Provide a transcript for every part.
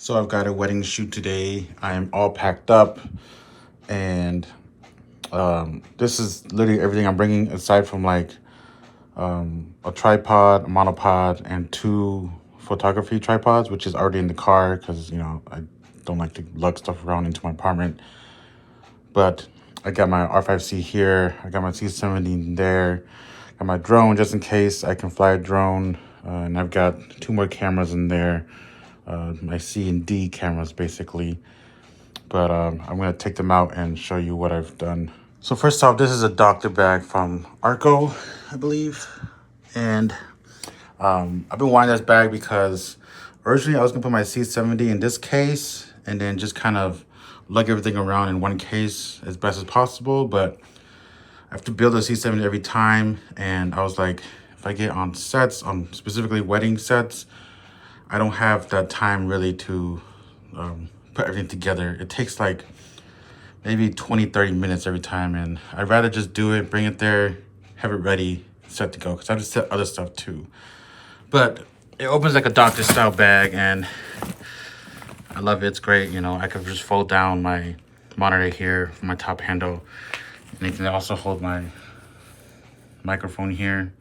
So I've got a wedding shoot today. I'm all packed up, and this is literally everything I'm bringing aside from like a tripod, a monopod, and two photography tripods, which is already in the car because I don't like to lug stuff around into my apartment. But I got my R5C here. I got my C70 there. Got my drone just in case I can fly a drone, and I've got two more cameras in there. My C and D cameras basically, but I'm gonna take them out and show you what I've done. So first off, this is a doctor bag from Arco, I believe, and I've been wanting this bag because originally I was gonna put my C70 in this case and then just kind of lug everything around in one case as best as possible, but I have to build a C70 every time, and I was like, if I get on sets, on specifically wedding sets, I don't have that time really to put everything together. It takes like maybe 20-30 minutes every time, and I'd rather just do it, bring it there, have it ready, set to go, because I have to set other stuff too. But it opens like a doctor style bag, and I love it. It's great. I could just fold down my monitor here for my top handle, and it can also hold my microphone here.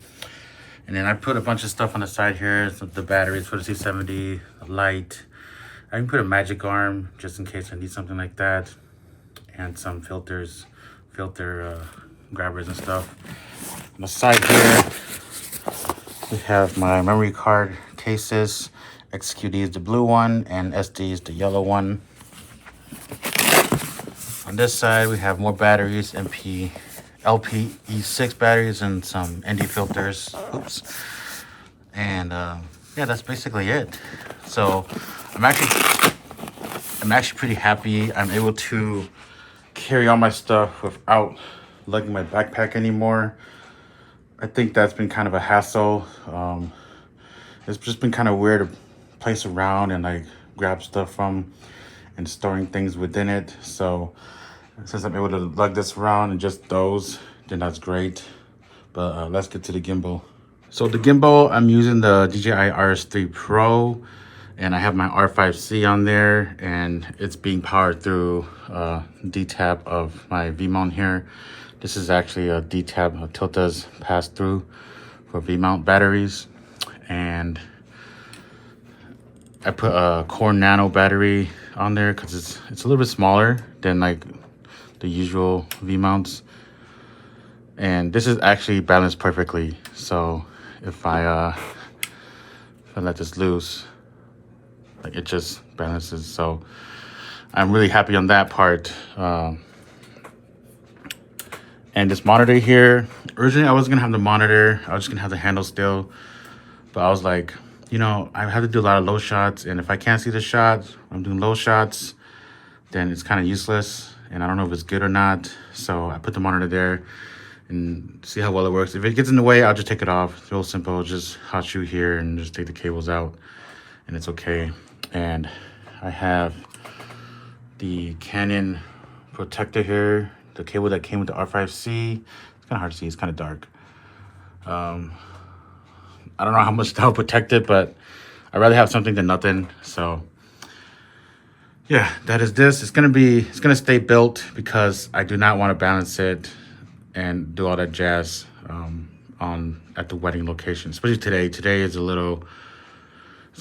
And then I put a bunch of stuff on the side here, so the batteries for the C70, the light. I can put a magic arm just in case I need something like that, and some filter grabbers and stuff. On the side here, we have my memory card cases. XQD is the blue one, and SD is the yellow one. On this side, we have more batteries, LPE6 batteries, and some ND filters. Oops. And yeah, that's basically it. So I'm actually pretty happy. I'm able to carry all my stuff without lugging my backpack anymore. I think that's been kind of a hassle. It's just been kind of weird to place around and like grab stuff from and storing things within it. So since I'm able to lug this around and just those, then that's great. But let's get to the gimbal. So the gimbal, I'm using the DJI RS3 Pro, and I have my R5C on there, and it's being powered through D-tab of my V-mount here. This is actually a D-tab, a Tilta's pass-through for V-mount batteries. And I put a Core Nano battery on there because it's a little bit smaller than like the usual V-mounts. And this is actually balanced perfectly. So if I let this loose, like it just balances. So I'm really happy on that part. And this monitor here, originally I wasn't gonna have the monitor. I was just gonna have the handle still. But I was like, I have to do a lot of low shots, and if I can't see the shots, I'm doing low shots, then it's kind of useless, and I don't know if it's good or not. So I put the monitor there and see how well it works. If it gets in the way, I'll just take it off. It's real simple. Just hot shoe here and just take the cables out, and it's okay. And I have the Canon protector here, the cable that came with the R5C. It's kind of hard to see. It's kind of dark. I don't know how much that'll protect it, but I'd rather have something than nothing. So yeah, that is this. It's gonna stay built because I do not want to balance it and do all that jazz at the wedding location, especially today. Today is a little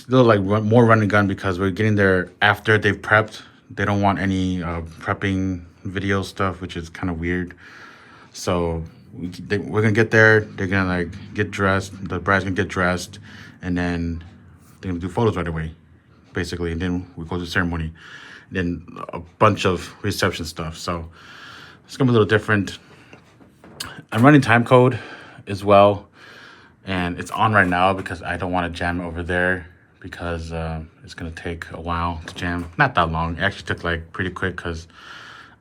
like more run and gun because we're getting there after they've prepped. They don't want any prepping video stuff, which is kind of weird. So we're gonna get there. They're gonna like get dressed. The bride's gonna get dressed, and then they're gonna do photos right away, basically. And then we go to the ceremony, and then a bunch of reception stuff. So it's gonna be a little different. I'm running time code as well, and it's on right now because I don't want to jam over there because it's gonna take a while to jam. Not that long. It actually took like pretty quick because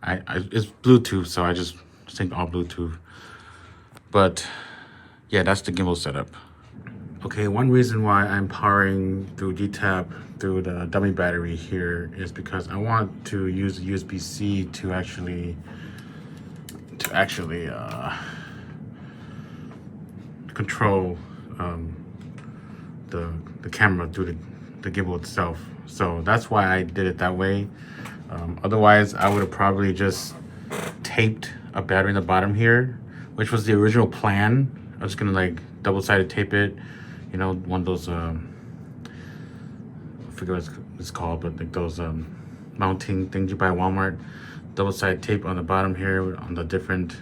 it's Bluetooth, so I just sync all Bluetooth. But yeah, that's the gimbal setup. Okay, one reason why I'm powering through D-tab through the dummy battery here is because I want to use the USB-C to actually control the camera through the gimbal itself. So that's why I did it that way. Otherwise, I would have probably just taped a battery in the bottom here, which was the original plan. I was gonna like double-sided tape it, you know, one of those I forget what it's called, but like those mounting things you buy at Walmart. Double-sided tape on the bottom here on the different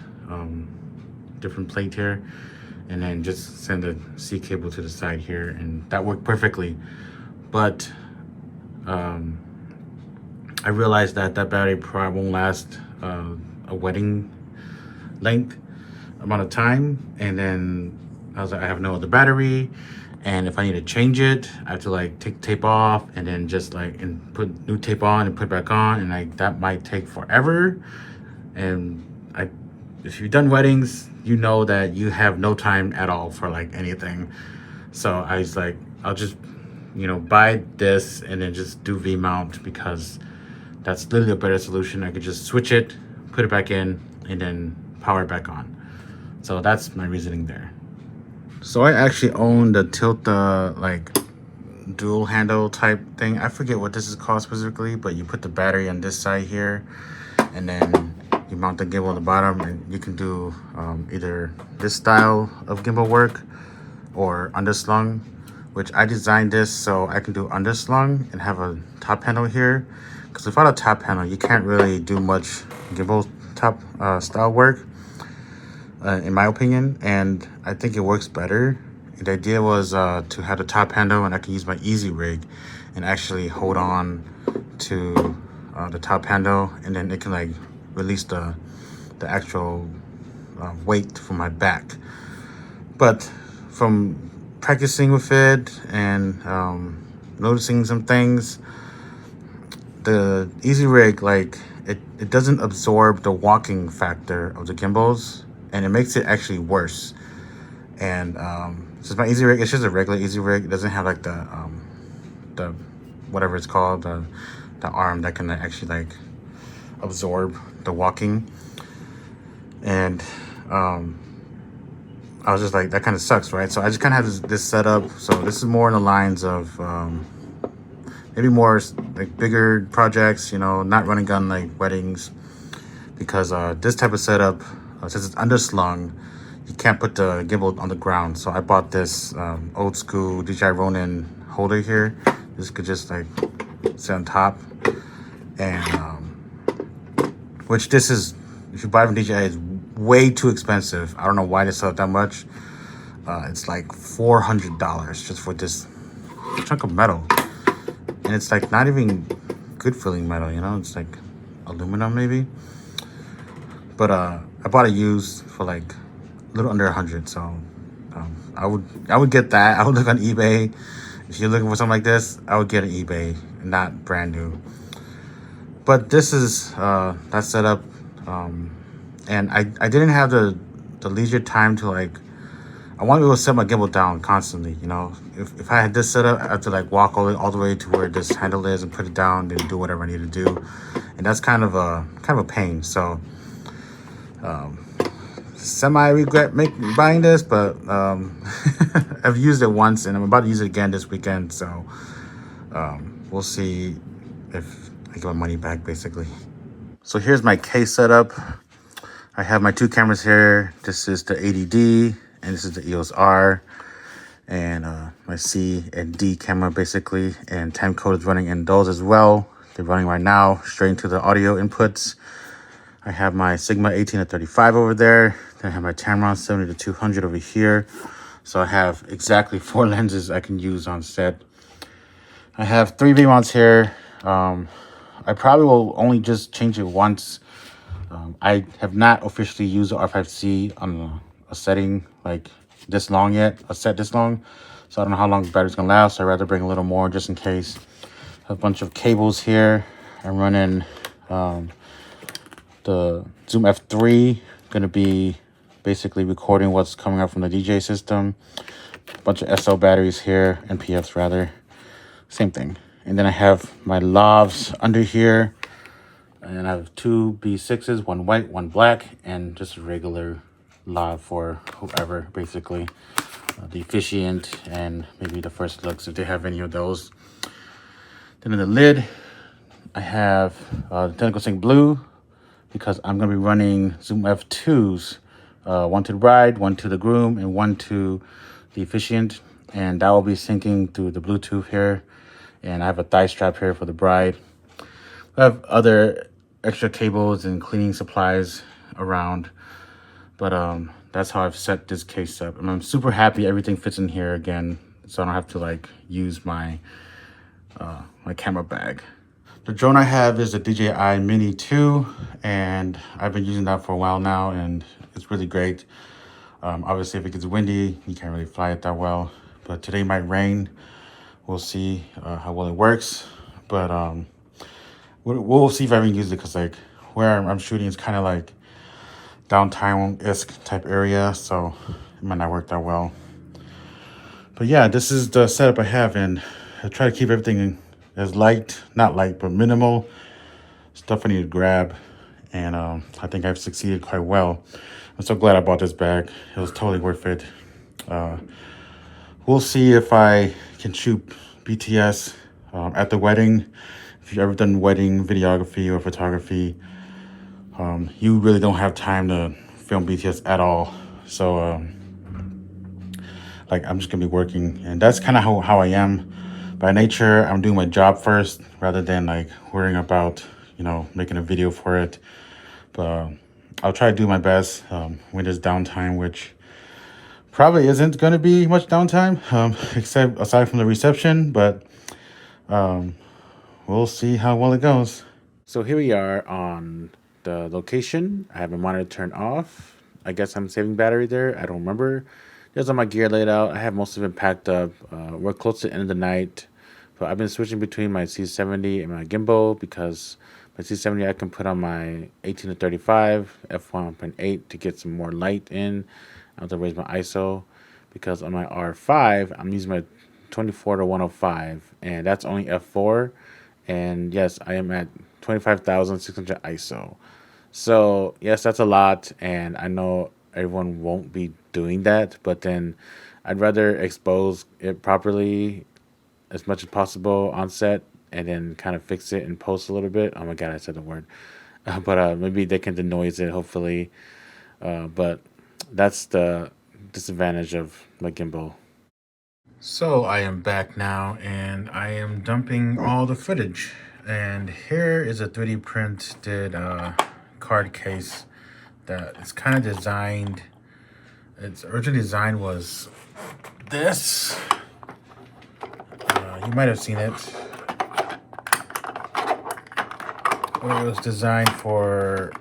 plate here, and then just send the C cable to the side here, and that worked perfectly. But I realized that battery probably won't last a wedding length amount of time, and then I was like, I have no other battery, and if I need to change it, I have to like take tape off and then just like and put new tape on and put back on, and like that might take forever. And if you've done weddings, you know that you have no time at all for like anything. So I was like, I'll just, you know, buy this and then just do V-mount, because that's literally a better solution. I could just switch it, put it back in, and then power it back on. So that's my reasoning there. So I actually own the like dual handle type thing. I forget what this is called specifically, but you put the battery on this side here, and then you mount the gimbal on the bottom, and you can do either this style of gimbal work or underslung, which I designed this so I can do underslung and have a top handle here, because without a top handle you can't really do much gimbal top style work, in my opinion, and I think it works better. The idea was to have the top handle, and I can use my easy rig and actually hold on to the top handle, and then it can like release the actual weight from my back. But from practicing with it and noticing some things, the easy rig, like it doesn't absorb the walking factor of the gimbals, and it makes it actually worse. And since my easy rig, it's just a regular easy rig, it doesn't have like the whatever it's called, the arm that can actually like absorb the walking. And I was just like, that kind of sucks, right? So I just kind of have this set up. So this is more in the lines of maybe more like bigger projects, you know, not running gun like weddings, because this type of setup, since it's underslung, you can't put the gimbal on the ground. So I bought this old school DJI Ronin holder here. This could just like sit on top, and which this is, if you buy from DJI, is way too expensive. I don't know why they sell it that much. It's like $400 just for this chunk of metal, and it's like not even good feeling metal, you know, it's like aluminum maybe. But I bought it used for like a little under 100. So I would get that. I would look on eBay. If you're looking for something like this, I would get an eBay, not brand new. But this is that setup, and I didn't have the leisure time to like, I want to be able to set my gimbal down constantly, you know. If I had this setup, I have to like walk all the way to where this handle is and put it down and do whatever I need to do, and that's kind of a pain. So semi regret buying this, but I've used it once and I'm about to use it again this weekend. So we'll see if I get my money back, basically. So here's my case setup. I have my two cameras here. This is the 80D and this is the EOS R, and my C and D camera basically, and timecode is running in those as well. They're running right now straight into the audio inputs. I have my Sigma 18 to 35 over there. Then I have my Tamron 70 to 200 over here. So I have exactly 4 lenses I can use on set. I have 3 V-mounts here. I probably will only just change it once. I have not officially used the R5C on a setting like this long yet, a set this long. So I don't know how long the battery's gonna last. So I'd rather bring a little more just in case. A bunch of cables here. I'm running the Zoom F3, gonna be basically recording what's coming out from the DJ system. A bunch of SL batteries here, NPFs rather, same thing. And then I have my lavs under here, and I have 2 B6s, one white, one black, and just a regular lav for whoever, basically. The officiant and maybe the first looks, if they have any of those. Then in the lid, I have the Technical Sync Blue because I'm going to be running Zoom F2s, one to the bride, one to the groom, and one to the officiant. And that will be syncing through the Bluetooth here. And I have a thigh strap here for the bride. I have other extra cables and cleaning supplies around, but that's how I've set this case up. And I'm super happy everything fits in here again, so I don't have to like use my my camera bag. The drone I have is a DJI Mini 2, and I've been using that for a while now, and it's really great. Obviously, if it gets windy, you can't really fly it that well, but today might rain. We'll see how well it works, but we'll see if I can use it, because like where I'm shooting is kind of like downtown-esque type area, so it might not work that well. But yeah, this is the setup I have, and I try to keep everything as not light, but minimal stuff I need to grab. And I think I've succeeded quite well. I'm so glad I bought this bag. It was totally worth it. We'll see if I can shoot BTS at the wedding. If you've ever done wedding videography or photography, you really don't have time to film BTS at all. So like I'm just gonna be working, and that's kind of how I am by nature. I'm doing my job first rather than like worrying about, you know, making a video for it. But I'll try to do my best when there's downtime, which probably isn't going to be much downtime, except aside from the reception, but we'll see how well it goes. So here we are on the location. I have my monitor turned off. I guess I'm saving battery there. I don't remember. There's all my gear laid out. I have most of it packed up. We're close to the end of the night, but I've been switching between my C70 and my gimbal, because my C70 I can put on my 18 to 35 f1.8 to get some more light in. I have to raise my ISO, because on my R5 I'm using my 24 to 105, and that's only f4. And yes, I am at 25,600 ISO. So yes, that's a lot, and I know everyone won't be doing that, but then I'd rather expose it properly as much as possible on set, and then kind of fix it and post a little bit. Oh my god, I said the word. But maybe they can denoise it, hopefully. But that's the disadvantage of my gimbal. So I am back now, and I am dumping all the footage. And here is a 3D printed card case that is kind of designed. Its original design was this. You might have seen it. It was designed for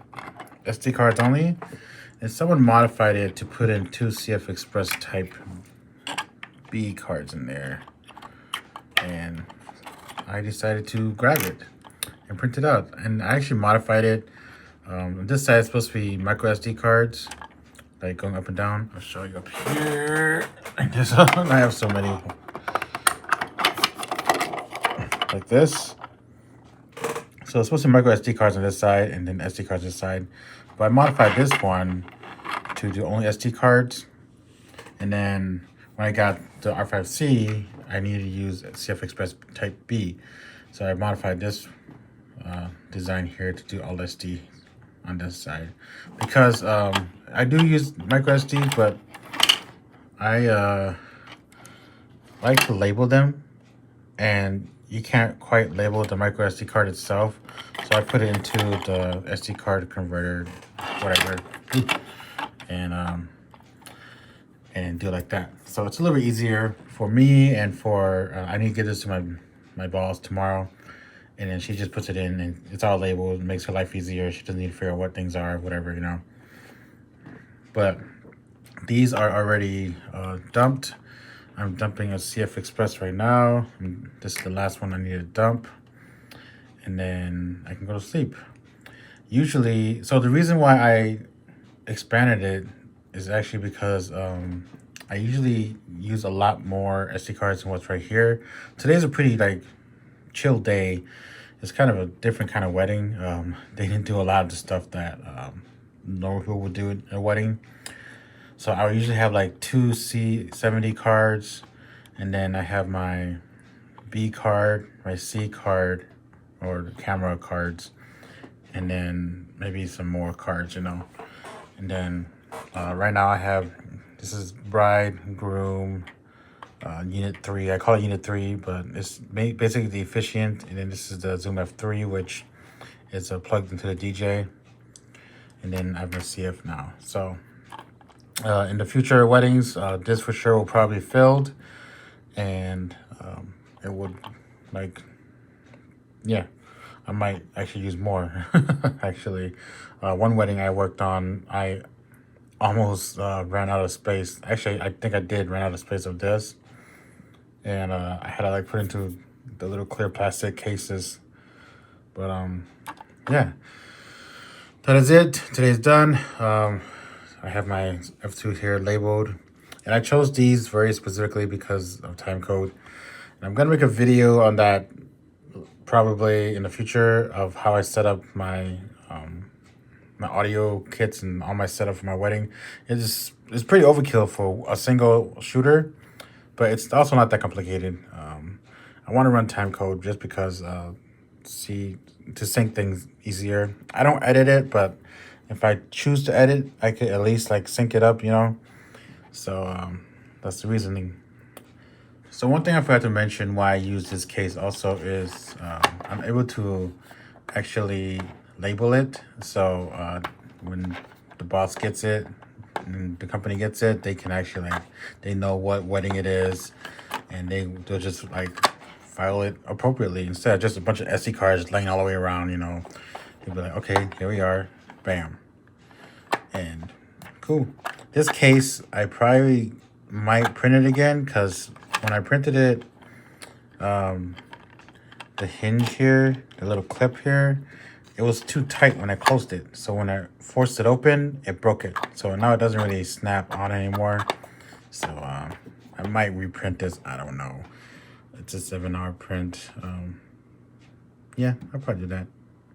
SD cards only, and someone modified it to put in two CF Express type B cards in there, and I decided to grab it and print it out. And I actually modified it. This side is supposed to be micro SD cards, like going up and down. I'll show you up here. Like this. I have so many. Like this. So it's supposed to be micro SD cards on this side, and then SD cards on this side. But I modified this one to do only SD cards. And then when I got the R5C, I needed to use CF Express Type B. So I modified this design here to do all SD on this side. Because I do use micro SD, but I like to label them. And you can't quite label the micro SD card itself. So I put it into the SD card converter, whatever. And do it like that. So it's a little bit easier for me, and for I need to get this to my boss tomorrow, and then she just puts it in, and it's all labeled. It makes her life easier. She doesn't need to figure out what things are, whatever, you know. But these are already dumped. I'm dumping a CF Express right now. This is the last one I need to dump, and then I can go to sleep. Usually, so the reason why I expanded it is actually because I usually use a lot more SD cards than what's right here. Today's a pretty like chill day. It's kind of a different kind of wedding. They didn't do a lot of the stuff that normal people would do at a wedding. So I usually have like two C70 cards, and then I have my B card, my C card, or the camera cards, and then maybe some more cards, you know. And then right now I have, this is bride, groom, unit 3. I call it unit 3, but it's basically the efficient. And then this is the Zoom F3, which is plugged into the DJ. And then I have my CF now. So in the future weddings, this for sure will probably be filled. And it would, like, yeah, I might actually use more. Actually, one wedding I worked on, I almost ran out of space. Actually, I think I did run out of space of this. And I had to like put into the little clear plastic cases. But yeah, that is it. Today's done. I have my F2 here labeled. And I chose these very specifically because of time code. And I'm going to make a video on that probably in the future of how I set up my my audio kits and all my setup for my wedding. It's pretty overkill for a single shooter, but it's also not that complicated. I want to run time code just because to sync things easier. I don't edit it, but if I choose to edit, I could at least like sync it up, you know. So that's the reasoning. So one thing I forgot to mention why I use this case also is I'm able to actually label it. So when the boss gets it and the company gets it, they can actually they know what wedding it is, and they'll just like file it appropriately instead of just a bunch of SD cards laying all the way around, you know. They'll be like, okay, here we are, bam, and cool. This case, I probably might print it again because when I printed it, the hinge here, the little clip here, it was too tight when I closed it. So when I forced it open, it broke it. So now it doesn't really snap on anymore. So I might reprint this. I don't know. It's a 7-hour print. Yeah, I'll probably do that.